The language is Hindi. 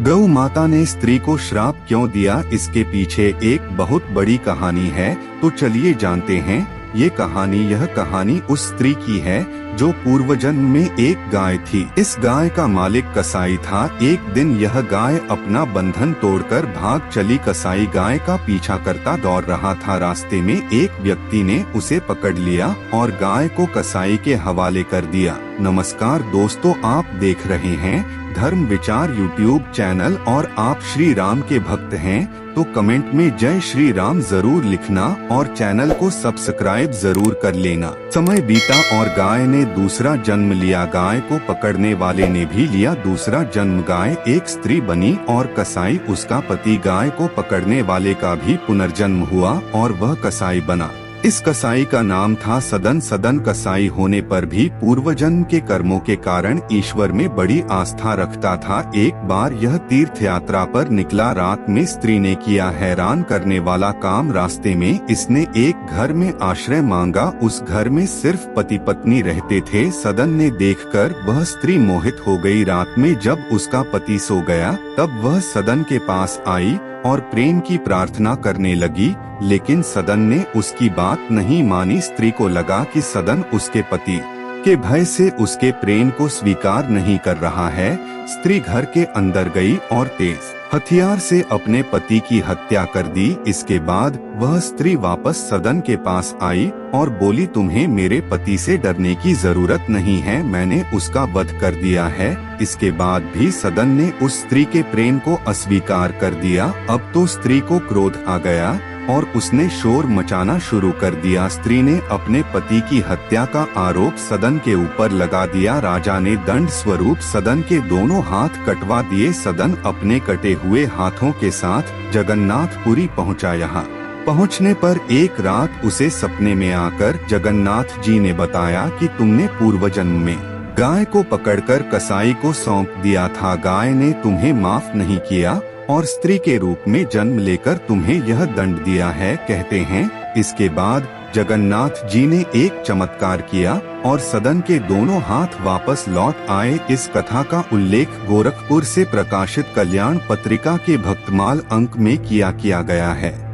गौ माता ने स्त्री को श्राप क्यों दिया, इसके पीछे एक बहुत बड़ी कहानी है। तो चलिए जानते हैं यह कहानी उस स्त्री की है जो पूर्व जन्म में एक गाय थी। इस गाय का मालिक कसाई था। एक दिन यह गाय अपना बंधन तोड़कर भाग चली। कसाई गाय का पीछा करता दौड़ रहा था। रास्ते में एक व्यक्ति ने उसे पकड़ लिया और गाय को कसाई के हवाले कर दिया। नमस्कार दोस्तों, आप देख रहे हैं धर्म विचार यूट्यूब चैनल और आप श्री राम के भक्त हैं तो कमेंट में जय श्री राम जरूर लिखना और चैनल को सब्सक्राइब जरूर कर लेना। समय बीता और गाय ने दूसरा जन्म लिया। गाय को पकड़ने वाले ने भी लिया दूसरा जन्म। गाय एक स्त्री बनी और कसाई उसका पति। गाय को पकड़ने वाले का भी पुनर्जन्म हुआ और वह कसाई बना। इस कसाई का नाम था सदन। सदन कसाई होने पर भी पूर्व जन्म के कर्मों के कारण ईश्वर में बड़ी आस्था रखता था। एक बार यह तीर्थ यात्रा पर निकला। रात में स्त्री ने किया हैरान करने वाला काम। रास्ते में इसने एक घर में आश्रय मांगा। उस घर में सिर्फ पति पत्नी रहते थे। सदन ने देखकर वह स्त्री मोहित हो गई। रात में जब उसका पति सो गया तब वह सदन के पास आई और प्रेम की प्रार्थना करने लगी, लेकिन सदन ने उसकी बात नहीं मानी। स्त्री को लगा कि सदन उसके पति के भय से उसके प्रेम को स्वीकार नहीं कर रहा है। स्त्री घर के अंदर गई और तेज हथियार से अपने पति की हत्या कर दी। इसके बाद वह स्त्री वापस सदन के पास आई और बोली, तुम्हें मेरे पति से डरने की जरूरत नहीं है, मैंने उसका वध कर दिया है। इसके बाद भी सदन ने उस स्त्री के प्रेम को अस्वीकार कर दिया। अब तो स्त्री को क्रोध आ गया और उसने शोर मचाना शुरू कर दिया। स्त्री ने अपने पति की हत्या का आरोप सदन के ऊपर लगा दिया। राजा ने दंड स्वरूप सदन के दोनों हाथ कटवा दिए। सदन अपने कटे हुए हाथों के साथ जगन्नाथपुरी पहुंचा। यहाँ पहुंचने पर एक रात उसे सपने में आकर जगन्नाथ जी ने बताया कि तुमने पूर्व जन्म में गाय को पकड़कर कसाई को सौंप दिया था। गाय ने तुम्हें माफ नहीं किया और स्त्री के रूप में जन्म लेकर तुम्हें यह दंड दिया है। कहते हैं इसके बाद जगन्नाथ जी ने एक चमत्कार किया और सदन के दोनों हाथ वापस लौट आए। इस कथा का उल्लेख गोरखपुर से प्रकाशित कल्याण पत्रिका के भक्तमाल अंक में किया गया है।